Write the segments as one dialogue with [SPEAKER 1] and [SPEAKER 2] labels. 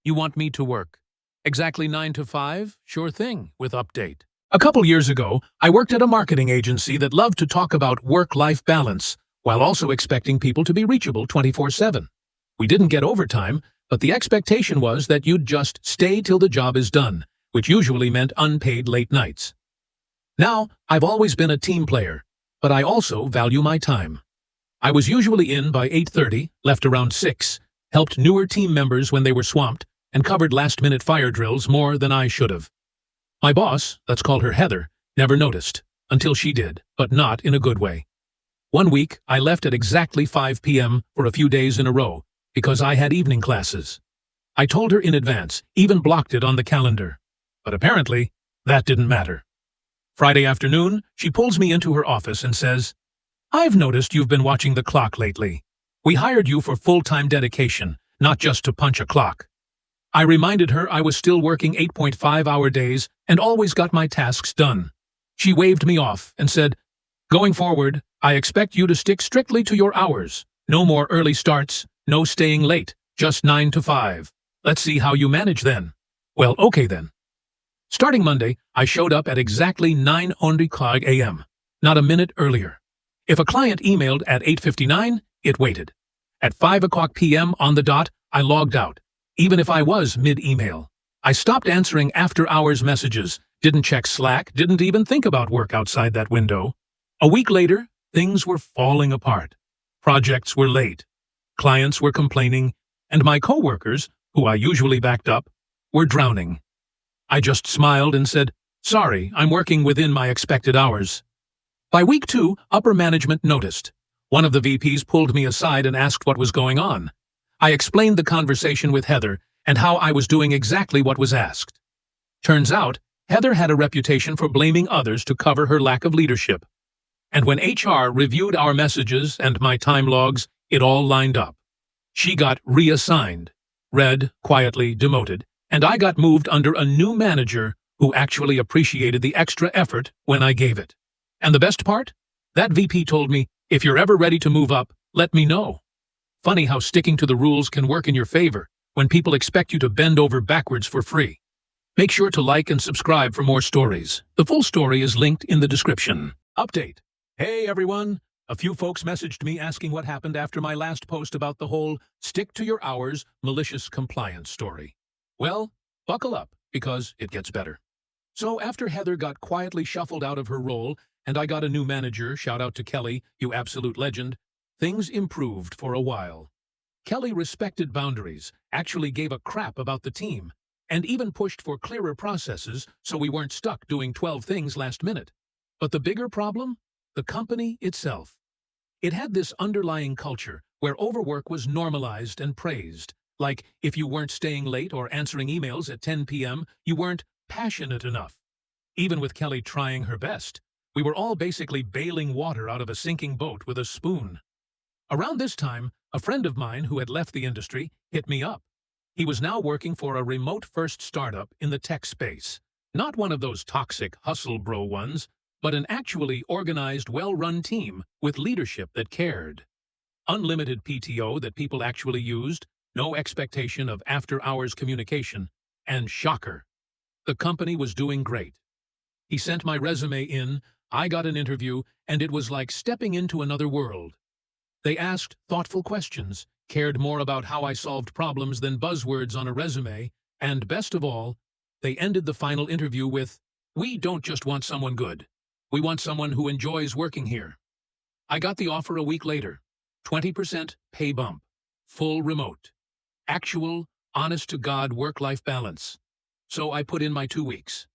[SPEAKER 1] you want me to work? Exactly 9 to 5? Sure thing, with update. A couple years ago, I worked at a marketing agency that loved to talk about work-life balance, while also expecting people to be reachable 24/7. We didn't get overtime, but the expectation was that you'd just stay till the job is done, which usually meant unpaid late nights. Now, I've always been a team player, but I also value my time. I was usually in by 8:30, left around 6, helped newer team members when they were swamped, and covered last-minute fire drills more than I should have. My boss, let's call her Heather, never noticed, until she did, but not in a good way. One week, I left at exactly 5 p.m. for a few days in a row, because I had evening classes. I told her in advance, even blocked it on the calendar. But apparently, that didn't matter. Friday afternoon, she pulls me into her office and says, "I've noticed you've been watching the clock lately. We hired you for full-time dedication, not just to punch a clock." I reminded her I was still working 8.5-hour days and always got my tasks done. She waved me off and said, "Going forward, I expect you to stick strictly to your hours. No more early starts, no staying late, just 9 to 5. Let's see how you manage then." Well, okay then. Starting Monday, I showed up at exactly 9:00 a.m., not a minute earlier. If a client emailed at 8:59, it waited. At 5 p.m. on the dot, I logged out, even if I was mid-email. I stopped answering after-hours messages, didn't check Slack, didn't even think about work outside that window. A week later, things were falling apart. Projects were late. Clients were complaining, and my coworkers, who I usually backed up, were drowning. I just smiled and said, "Sorry, I'm working within my expected hours." By week 2, upper management noticed. One of the VPs pulled me aside and asked what was going on. I explained the conversation with Heather and how I was doing exactly what was asked. Turns out, Heather had a reputation for blaming others to cover her lack of leadership. And when HR reviewed our messages and my time logs, it all lined up. She got reassigned, read, quietly demoted, and I got moved under a new manager who actually appreciated the extra effort when I gave it. And the best part? That VP told me, "If you're ever ready to move up, let me know." Funny how sticking to the rules can work in your favor when people expect you to bend over backwards for free. Make sure to like and subscribe for more stories. The full story is linked in the description. Update. Hey everyone! A few folks messaged me asking what happened after my last post about the whole stick to your hours, malicious compliance story. Well, buckle up, because it gets better. So after Heather got quietly shuffled out of her role, and I got a new manager, shout out to Kelly, you absolute legend, things improved for a while. Kelly respected boundaries, actually gave a crap about the team, and even pushed for clearer processes so we weren't stuck doing 12 things last minute. But the bigger problem? The company itself. It had this underlying culture where overwork was normalized and praised. Like, if you weren't staying late or answering emails at 10 p.m., you weren't passionate enough. Even with Kelly trying her best, we were all basically bailing water out of a sinking boat with a spoon. Around this time, a friend of mine who had left the industry hit me up. He was now working for a remote-first startup in the tech space. Not one of those toxic hustle bro ones, but an actually organized, well-run team with leadership that cared. Unlimited PTO that people actually used, no expectation of after-hours communication, and shocker, the company was doing great. He sent my resume in, I got an interview, and it was like stepping into another world. They asked thoughtful questions, cared more about how I solved problems than buzzwords on a resume, and best of all, they ended the final interview with, "We don't just want someone good. We want someone who enjoys working here." I got the offer a week later. 20% pay bump. Full remote. Actual, honest-to-God work-life balance. So I put in my 2 weeks.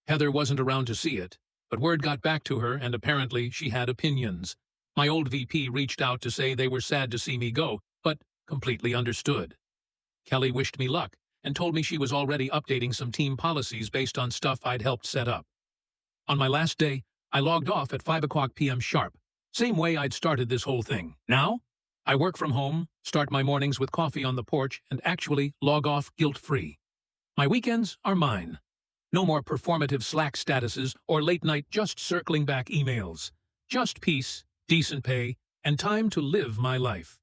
[SPEAKER 1] Heather wasn't around to see it, but word got back to her and apparently she had opinions. My old VP reached out to say they were sad to see me go, but completely understood. Kelly wished me luck and told me she was already updating some team policies based on stuff I'd helped set up. On my last day, I logged off at 5 p.m. sharp, same way I'd started this whole thing. Now, I work from home, start my mornings with coffee on the porch, and actually log off guilt-free. My weekends are mine. No more performative Slack statuses or late-night just circling back emails. Just peace, decent pay, and time to live my life.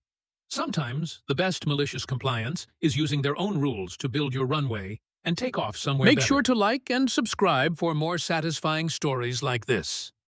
[SPEAKER 1] Sometimes, the best malicious compliance is using their own rules to build your runway and take off somewhere
[SPEAKER 2] Make
[SPEAKER 1] better.
[SPEAKER 2] sure to like and subscribe for more satisfying stories like this.